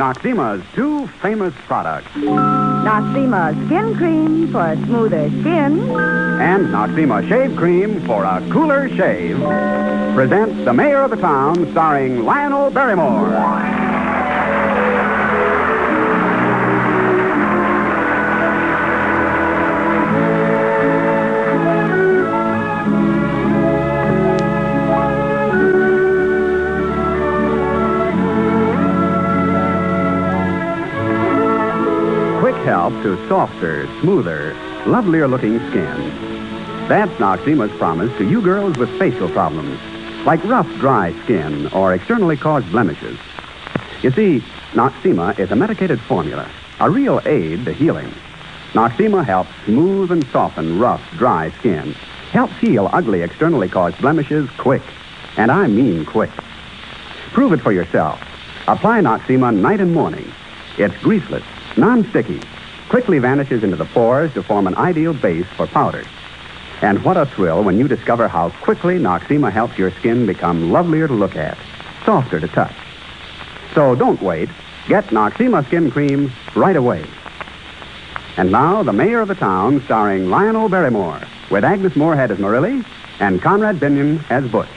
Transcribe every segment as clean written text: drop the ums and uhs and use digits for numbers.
Noxema's two famous products. Noxema Skin Cream for a smoother skin. And Noxema Shave Cream for a cooler shave. Presents The Mayor of the Town, starring Lionel Barrymore. Help to softer, smoother, lovelier-looking skin. That's Noxema's promise to you girls with facial problems, like rough, dry skin or externally caused blemishes. You see, Noxema is a medicated formula, a real aid to healing. Noxema helps smooth and soften rough, dry skin, helps heal ugly, externally caused blemishes quick, and I mean quick. Prove it for yourself. Apply Noxema night and morning. It's greaseless, non-sticky, quickly vanishes into the pores to form an ideal base for powders. And what a thrill when you discover how quickly Noxema helps your skin become lovelier to look at, softer to touch. So don't wait. Get Noxema Skin Cream right away. And now, The Mayor of the Town, starring Lionel Barrymore, with Agnes Moorehead as Marilli and Conrad Binion as Butch.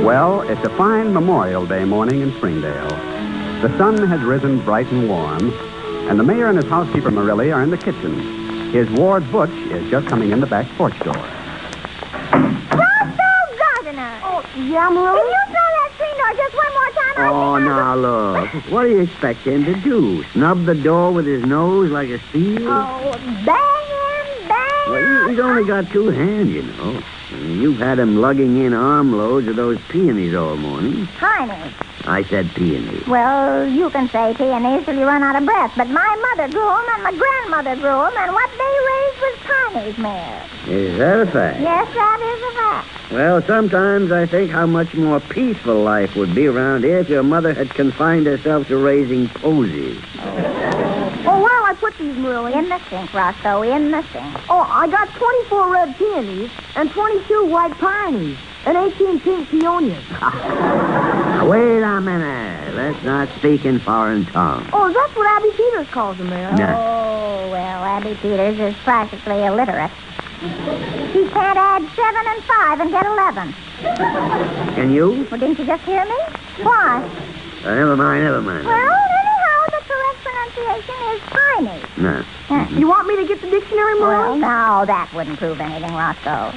Well, it's a fine Memorial Day morning in Springdale. The sun has risen bright and warm, and the mayor and his housekeeper, Marilli, are in the kitchen. His ward, Butch, is just coming in the back porch door. Roscoe Gardner! Oh, yeah, Marilli? Can you throw that screen door just one more time? Oh, now, look. What do you expect him to do? Snub the door with his nose like a seal? Oh, bang him, bang Well, he's only got two hands, you know. You've had him lugging in armloads of those peonies all morning. Tiny. I said peonies. Well, you can say peonies till you run out of breath, but my mother grew 'em and my grandmother grew 'em, and what they raised was Tiny's mare. Is that a fact? Yes, that is a fact. Well, sometimes I think how much more peaceful life would be around here if your mother had confined herself to raising posies. Oh, where'll I put these, Marilli? In the sink, Roscoe, in the sink. Oh, I got 24 red peonies and 22 white peonies and 18 pink peonies. Wait a minute. Let's not speak in foreign tongues. Oh, that's what Abby Peters calls them, Mayor. No. Oh, well, Abby Peters is practically illiterate. She can't add 7 and 5 and get 11. Can you? Well, didn't you just hear me? Why? Never mind. Well, anyhow, the correct pronunciation is Tiny. No. You want me to get the dictionary, Well, Marilli? no, that wouldn't prove anything, Roscoe.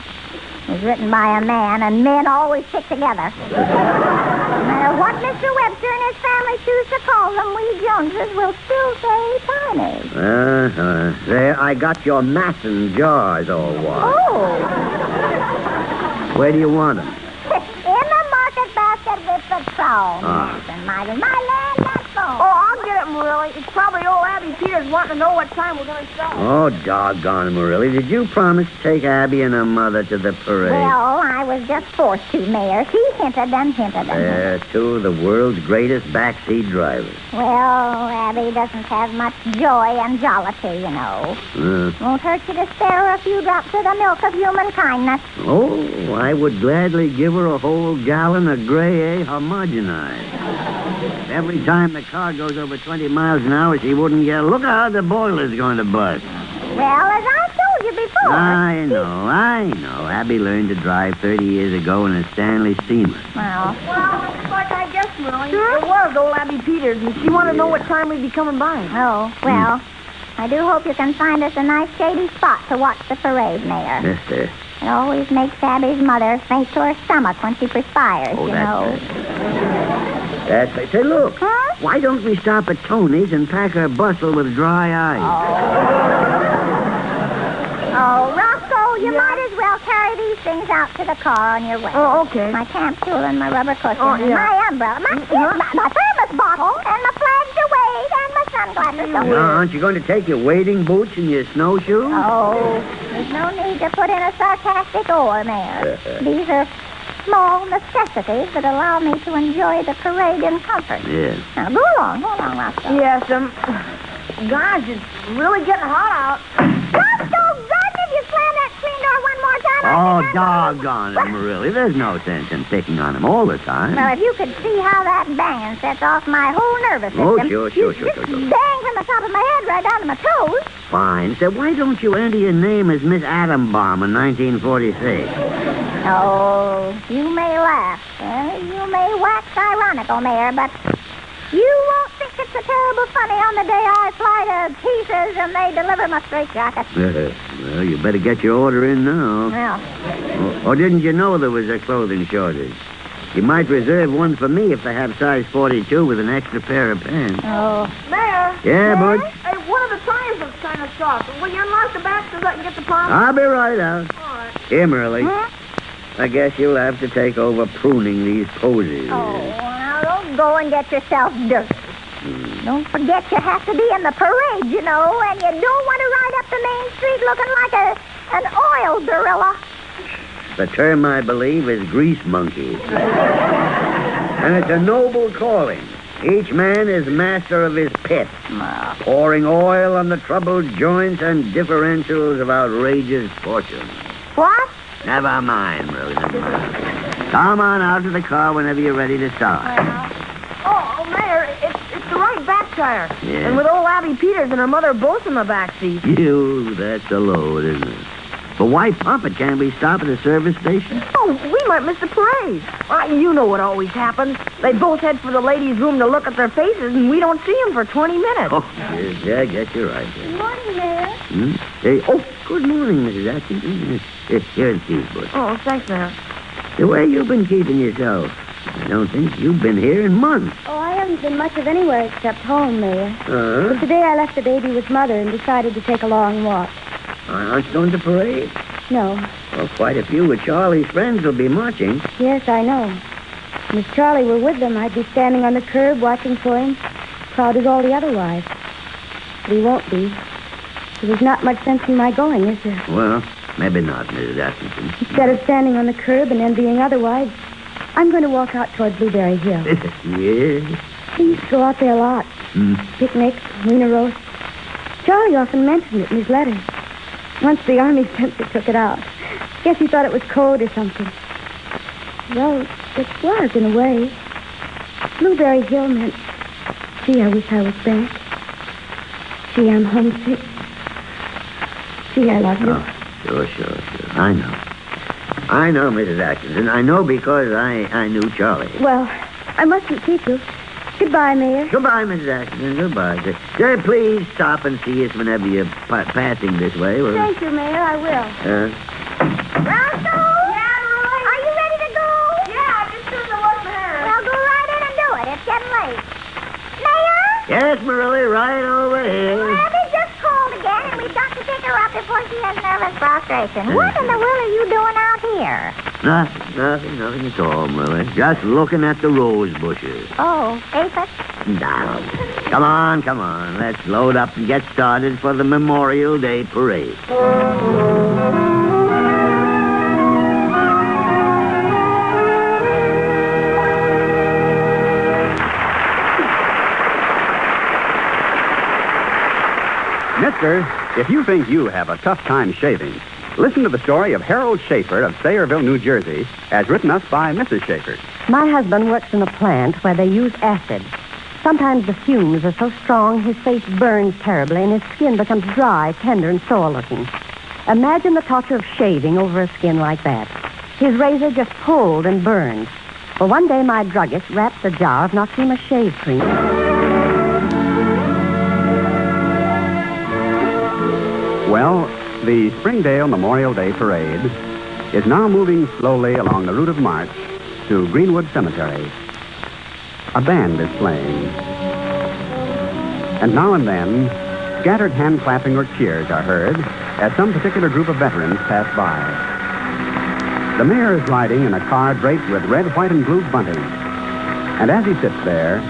It was written by a man, and men always stick together. No matter what Mr. Webster and his family choose to call them, we Joneses will still say Tiny. There, I got your Masson jars all washed. Oh. Where do you want them? In the market basket with the trowel. Ah. And my land, that's all. Oh, I'll get it, Marilli. It's probably old Abby Peters wanting to know what time we're going to start. Oh, doggone it, Marilli. Did you promise to take Abby and her mother to the parade? Well, I was just forced to, Mayor. She hinted and hinted and hinted. They're two of the world's greatest backseat drivers. Well, Abby doesn't have much joy and jollity, you know. Won't hurt you to spare her a few drops of the milk of human kindness. Oh, I would gladly give her a whole gallon of Gray A homogenized. Every time the car goes over 20 miles an hour, she wouldn't yell, "Look how the boiler's going to bust." Well, as I told you before. I know. Abby learned to drive 30 years ago in a Stanley steamer. Well, Like I guess, Marilli. It was old Abby Peters, and she wanted to know what time we'd be coming by. oh, well, I do hope you can find us a nice shady spot to watch the parade, Mayor. Yes, sir. It always makes Abby's mother faint to her stomach when she perspires, Oh, you that's know. it. That's it. Say, look. Huh? Why don't we stop at Tony's and pack our bustle with dry ice? Oh, Roscoe, you might as well carry these things out to the car on your way. Oh, okay. My camp stool and my rubber cushion Oh, and yeah. my umbrella, my thermos bottle and my flag to wave and my sunglasses. Now, aren't you going to take your wading boots and your snowshoes? Oh, there's no need to put in a sarcastic or, Mayor. These are small necessities that allow me to enjoy the parade in comfort. Yes. Now, go along, Roscoe. Yes, gosh, it's really getting hot out. Doggone, if you slam that screen door one more time, Oh, doggone it, Marilla. There's no sense in picking on him all the time. Well, if you could see how that banging sets off my whole nervous system. Oh, sure. Bang from the top of my head right down to my toes. Fine. So why don't you enter your name as Miss Atombaum in 1946? Oh, you may laugh. You may wax ironical, Mayor, but you won't think it's a terrible funny on the day I fly to pieces and they deliver my straitjacket. Well, you better get your order in now. Well, Or didn't you know there was a clothing shortage? You might reserve one for me if they have size 42 with an extra pair of pants. oh. Mayor. Yeah, Butch? Hey, one of the tires looks kind of soft. Will you unlock the back so that I can get the pump? I'll be right out. All right. Here, Merle. I guess you'll have to take over pruning these posies. Oh, now don't go and get yourself dirty. Don't forget you have to be in the parade, you know, and you don't want to ride up the main street looking like an oil gorilla. The term, I believe, is grease monkey. And it's a noble calling. Each man is master of his pit, pouring oil on the troubled joints and differentials of outrageous fortune. What? Never mind, Rose, never mind. Come on out to the car whenever you're ready to start. Oh, Mayor, it's the right back tire. Yeah. And with old Abby Peters and her mother both in the back seat. That's a load, isn't it? But why pump it? Can't we stop at a service station? Oh, we might miss the parade. Well, you know what always happens. They both head for the ladies' room to look at their faces, and we don't see them for 20 minutes. Oh, yeah, I guess you're right. Good morning, Mayor. Hey, good morning, Mrs. Atkins. Here's the keys, Butch. Oh, thanks, Mayor. The way you've been keeping yourself. I don't think you've been here in months. Oh, I haven't been much of anywhere except home, Mayor. Uh-huh. Today I left the baby with Mother and decided to take a long walk. Aren't you going to parade? No. Well, quite a few of Charlie's friends will be marching. Yes, I know. And if Charlie were with them, I'd be standing on the curb watching for him, proud as all the other wives. But he won't be. There's not much sense in my going, is there? Well, maybe not, Mrs. Atkinson. Instead of standing on the curb and envying other wives, I'm going to walk out toward Blueberry Hill. Yes. We used to go out there a lot. Picnics, wiener roast. Charlie often mentioned it in his letters. Once the Army censor took it out. Guess he thought it was code or something. Well, it was, in a way. Blueberry Hill meant, gee, I wish I was back. Gee, I'm homesick. Gee, I love you. Oh, sure. I know, Mrs. Atkinson. I know because I knew Charlie. Well, I mustn't keep you. Goodbye, Mayor. Goodbye, Mrs. Atkinson. Goodbye. Please stop and see us whenever you're passing this way. Thank you, Mayor. I will. Roscoe? Yeah, Roy? Are you ready to go? Yeah, just as soon as I wash my hands. Well, go right in and do it. It's getting late. Mayor? Yes, Marilla, right over here. Abby just called again, and we've got to pick her up before she has nervous prostration. What in the world are you doing out here? Nothing at all, Marilla. Just looking at the rose bushes. Oh, Aphis? Now, come on. Let's load up and get started for the Memorial Day parade. Mister, if you think you have a tough time shaving, listen to the story of Harold Schaefer of Sayreville, New Jersey, as written us by Mrs. Schaefer. My husband works in a plant where they use acid. Sometimes the fumes are so strong his face burns terribly and his skin becomes dry, tender, and sore-looking. Imagine the torture of shaving over a skin like that. His razor just pulled and burned. Well, one day my druggist wrapped a jar of Noxema shave cream. Well, the Springdale Memorial Day Parade is now moving slowly along the route of march to Greenwood Cemetery. A band is playing. And now and then, scattered hand-clapping or cheers are heard as some particular group of veterans pass by. The mayor is riding in a car draped with red, white, and blue bunting. And as he sits there,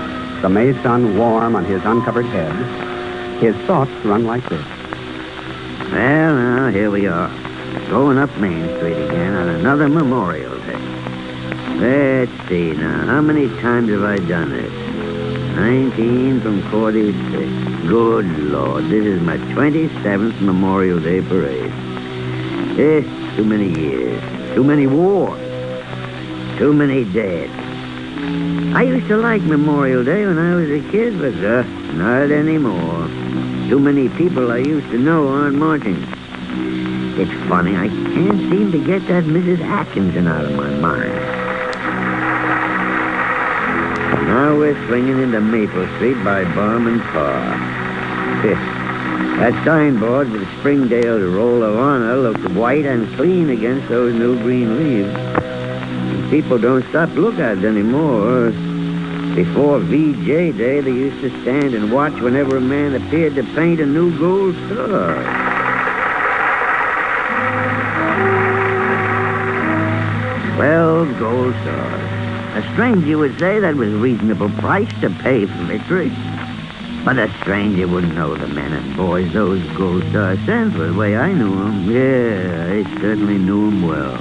the May sun warm on his uncovered head, his thoughts run like this. Well, now, here we are. Going up Main Street again on another Memorial Day. Let's see now. How many times have I done this? 19 from 46. Good Lord, this is my 27th Memorial Day parade. Too many years. Too many wars. Too many dead. I used to like Memorial Day when I was a kid, but not anymore. Too many people I used to know aren't marching. It's funny, I can't seem to get that Mrs. Atkinson out of my mind. Now we're swinging into Maple Street by Barman Park. That signboard with Springdale's Roll of Honor looks white and clean against those new green leaves. And people don't stop to look at it anymore. Before VJ Day, they used to stand and watch whenever a man appeared to paint a new gold star. 12 gold stars. A stranger would say that was a reasonable price to pay for victory. But a stranger wouldn't know the men and boys those gold stars stand for the way I knew them. Yeah, I certainly knew them well.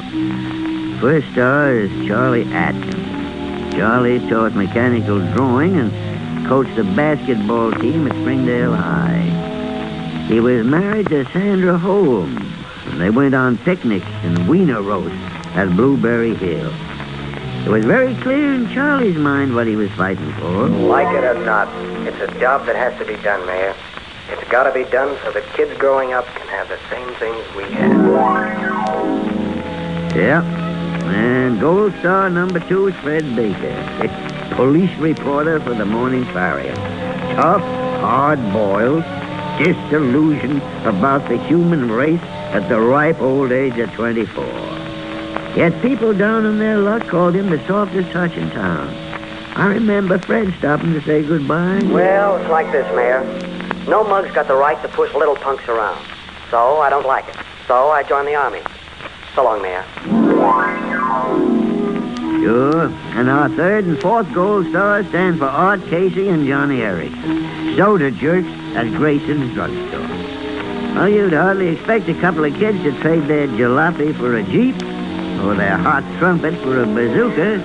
First star is Charlie Atkins. Charlie taught mechanical drawing and coached the basketball team at Springdale High. He was married to Sandra Holmes, and they went on picnics and wiener roasts at Blueberry Hill. It was very clear in Charlie's mind what he was fighting for. Like it or not, it's a job that has to be done, Mayor. It's got to be done so that kids growing up can have the same things we have. Yeah. And gold star number 2 is Fred Baker, police reporter for the Morning Clarion. Tough, hard-boiled, disillusioned about the human race at the ripe old age of 24. Yet people down on their luck called him the softest touch in town. I remember Fred stopping to say goodbye. Well, it's like this, Mayor. No mug's got the right to push little punks around. So I don't like it. So I joined the Army. So long, Mayor. Sure. And our 3rd and 4th gold stars stand for Art Casey and Johnny Erickson, soda jerks at Grayson's drugstore. Well, you'd hardly expect a couple of kids to trade their jalopy for a Jeep or their hot trumpet for a bazooka.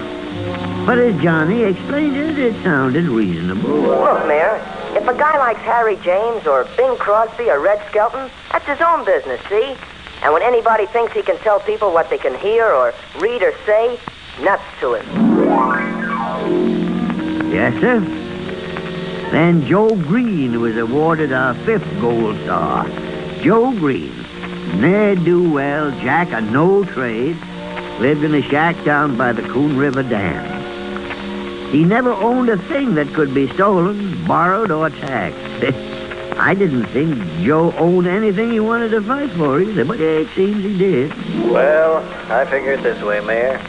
But as Johnny explained it sounded reasonable. Look, Mayor, if a guy likes Harry James or Bing Crosby or Red Skelton, that's his own business, see? And when anybody thinks he can tell people what they can hear or read or say, nuts to him. Yes, sir. Then Joe Green was awarded our 5th gold star. Joe Green, ne'er-do-well, jack of no trade, lived in a shack down by the Coon River Dam. He never owned a thing that could be stolen, borrowed, or taxed. I didn't think Joe owned anything he wanted to fight for either, but it seems he did. Well, I figure it this way, Mayor.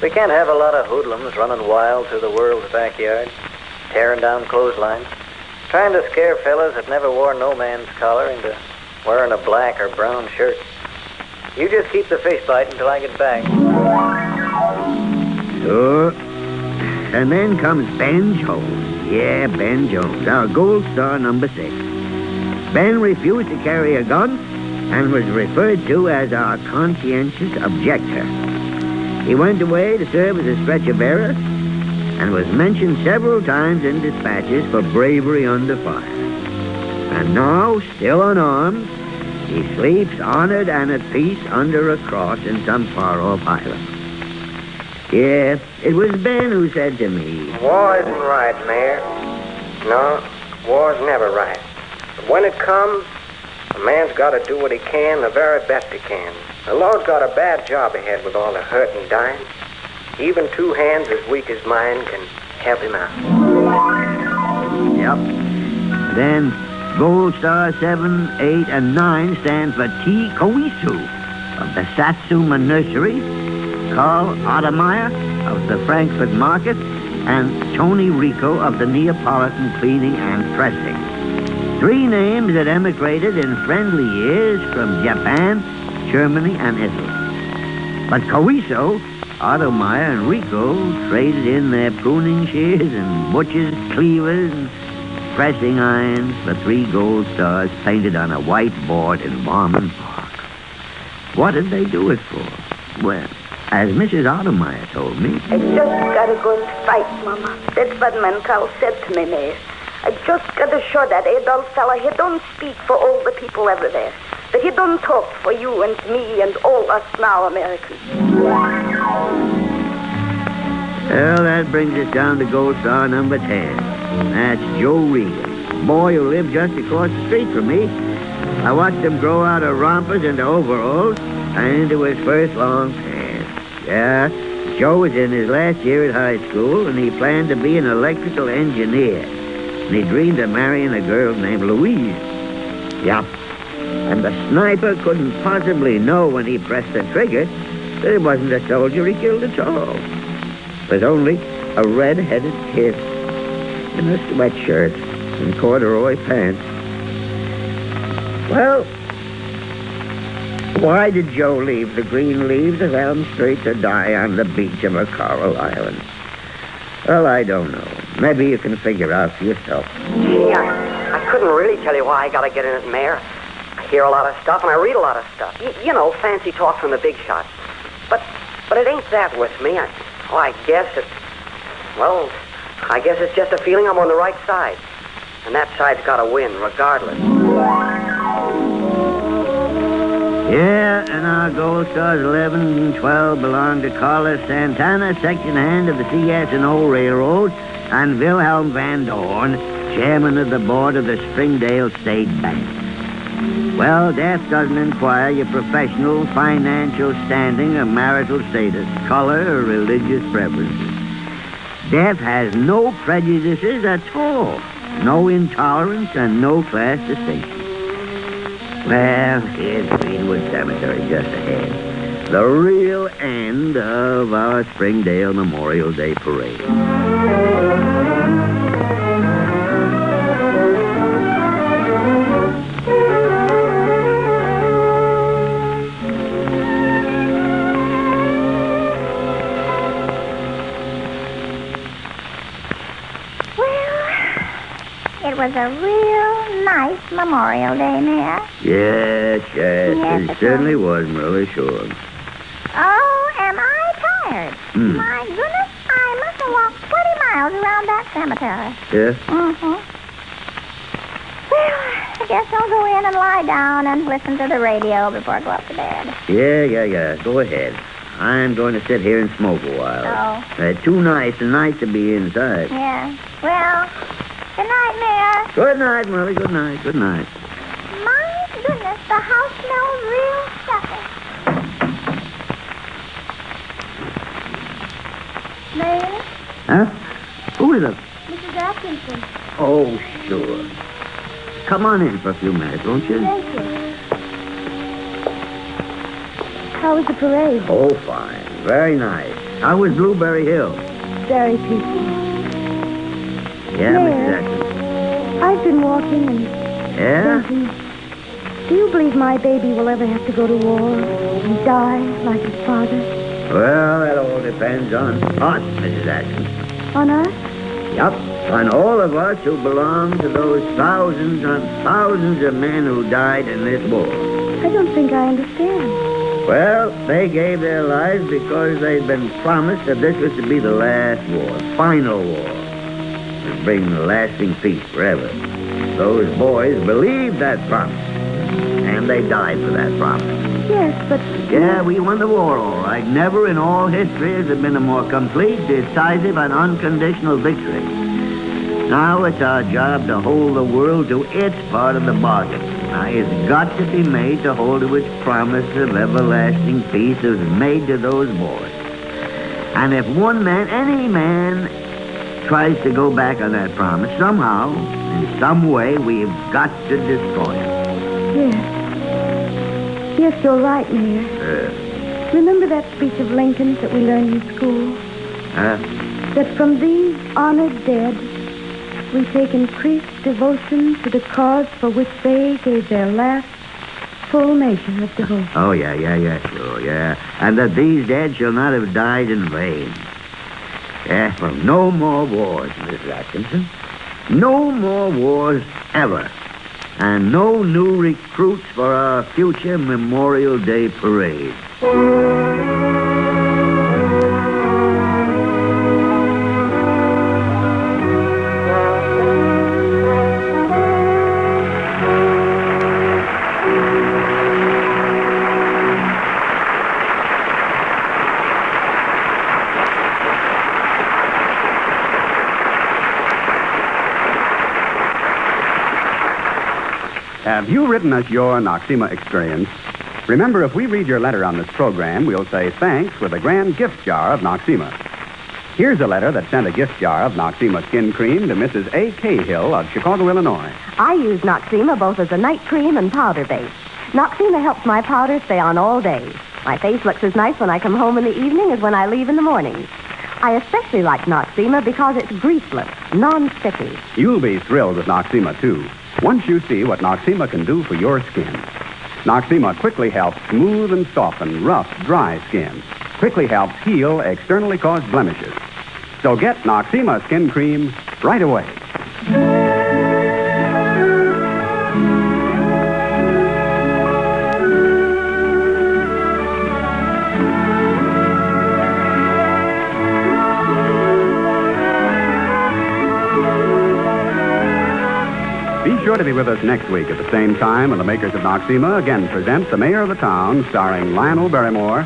We can't have a lot of hoodlums running wild through the world's backyard, tearing down clotheslines, trying to scare fellas that never wore no man's collar into wearing a black or brown shirt. You just keep the fish bite until I get back. Sure. And then comes Ben Jones. Yeah, Ben Jones, our gold star number 6. Ben refused to carry a gun and was referred to as our conscientious objector. He went away to serve as a stretcher bearer and was mentioned several times in dispatches for bravery under fire. And now, still unarmed, he sleeps honored and at peace under a cross in some far-off island. Yeah, it was Ben who said to me, War isn't right, Mayor. No, war's never right. But when it comes, a man's got to do what he can, the very best he can. The Lord's got a bad job ahead with all the hurt and dying. Even 2 hands as weak as mine can help him out. Yep. Then gold star 7, 8, and 9 stand for T. Koisu of the Satsuma Nursery, Carl Ottermeyer of the Frankfurt Market, and Tony Rico of the Neapolitan Cleaning and Pressing. 3 names that emigrated in friendly years from Japan, Germany, and Italy. But Koiso, Ottermeyer, and Rico traded in their pruning shears and butcher's cleavers and pressing irons for 3 gold stars painted on a white board in Barman Park. What did they do it for? Well, as Mrs. Ottermeyer told me. I just gotta go and fight, Mama. That's what Mankal said to me, Mayor. I just gotta show that Adolf fella he don't speak for all the people ever there. That he don't talk for you and me and all us now Americans. Well, that brings us down to Gold Star number 10. That's Joe Regan, boy who lived just across the street from me. I watched him grow out of rompers into overalls and into his first long pants. Yeah, Joe was in his last year at high school, and he planned to be an electrical engineer. And he dreamed of marrying a girl named Louise. Yep. And the sniper couldn't possibly know when he pressed the trigger that it wasn't a soldier he killed at all. It was only a red-headed kid in a sweatshirt and corduroy pants. Well, why did Joe leave the green leaves of Elm Street to die on the beach of a coral island? Well, I don't know. Maybe you can figure out for yourself. Gee, I couldn't really tell you why I gotta get in it, Mayor. I hear a lot of stuff and I read a lot of stuff. You know, fancy talk from the big shots. But it ain't that with me. I guess it's just a feeling I'm on the right side. And that side's gotta win, regardless. Yeah, and our Gold Stars 11 and 12 belong to Carlos Santana, section hand of the CS&O Railroad, and Wilhelm Van Dorn, chairman of the board of the Springdale State Bank. Well, death doesn't inquire your professional, financial standing, or marital status, color, or religious preferences. Death has no prejudices at all, no intolerance, and no class distinction. Well, here's Greenwood Cemetery just ahead. The real end of our Springdale Memorial Day Parade. It was a real nice Memorial Day, Mayor. Yes, it certainly was, Marilla, sure. Oh, am I tired? My goodness, I must have walked 20 miles around that cemetery. Yeah? Mm-hmm. Well, I guess I'll go in and lie down and listen to the radio before I go up to bed. Yeah. Go ahead. I'm going to sit here and smoke a while. Oh. Too nice a night to be inside. Yeah. Well, good night, Mayor. Good night, Molly. Good night. My goodness, the house smells real stuffy. Mayor? Huh? Who is it? Mrs. Atkinson. Oh, sure. Come on in for a few minutes, won't you? Thank you. How was the parade? Oh, fine. Very nice. How was Blueberry Hill? Very peaceful. Yeah, Mayor. Mrs. Atkinson. I've been walking and Yeah? thinking, do you believe my baby will ever have to go to war and die like his father? Well, that all depends on us, Mrs. Atkinson. On us? Yup. On all of us who belong to those thousands and thousands of men who died in this war. I don't think I understand. Well, they gave their lives because they'd been promised that this was to be the last war, final war, to bring lasting peace forever. Those boys believed that promise, and they died for that promise. Yes, but... Yeah, we won the war, all right. Never in all history has there been a more complete, decisive, and unconditional victory. Now it's our job to hold the world to its part of the bargain. Now, it's got to be made to hold to its promise of everlasting peace that was made to those boys. And if one man, any man, tries to go back on that promise, somehow, in some way, we've got to destroy it. Yes, you're right, Mayor. Remember that speech of Lincoln's that we learned in school? That from these honored dead, we take increased devotion to the cause for which they gave their last full measure of devotion. Oh, yeah, sure, yeah. And that these dead shall not have died in vain. Yeah, well, no more wars, Mrs. Atkinson. No more wars ever. And no new recruits for our future Memorial Day parade. Have you written us your Noxema experience? Remember, if we read your letter on this program, we'll say thanks with a grand gift jar of Noxema. Here's a letter that sent a gift jar of Noxema skin cream to Mrs. A. Cahill of Chicago, Illinois. I use Noxema both as a night cream and powder base. Noxema helps my powder stay on all day. My face looks as nice when I come home in the evening as when I leave in the morning. I especially like Noxema because it's greaseless, non-sticky. You'll be thrilled with Noxema, too, once you see what Noxema can do for your skin. Noxema quickly helps smooth and soften rough, dry skin. Quickly helps heal externally caused blemishes. So get Noxema skin cream right away. Be sure to be with us next week at the same time when the makers of Noxema again present The Mayor of the Town, starring Lionel Barrymore,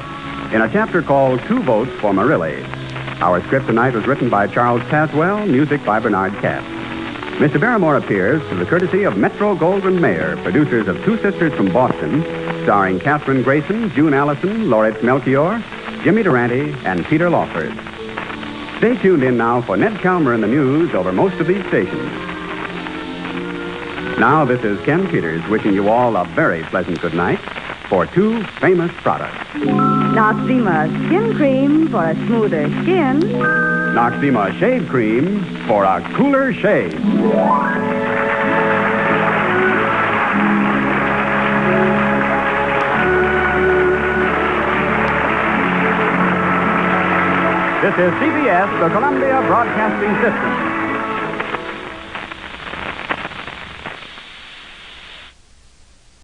in a chapter called 2 Votes for Marilli. Our script tonight was written by Charles Caswell, music by Bernard Katz. Mr. Barrymore appears through the courtesy of Metro-Goldwyn-Mayer, producers of Two Sisters from Boston, starring Katherine Grayson, June Allison, Lauritz Melchior, Jimmy Durante, and Peter Lawford. Stay tuned in now for Ned Calmer and the news over most of these stations. Now, this is Ken Peters wishing you all a very pleasant good night for two famous products. Noxema skin cream for a smoother skin. Noxema shave cream for a cooler shave. This is CBS, the Columbia Broadcasting System.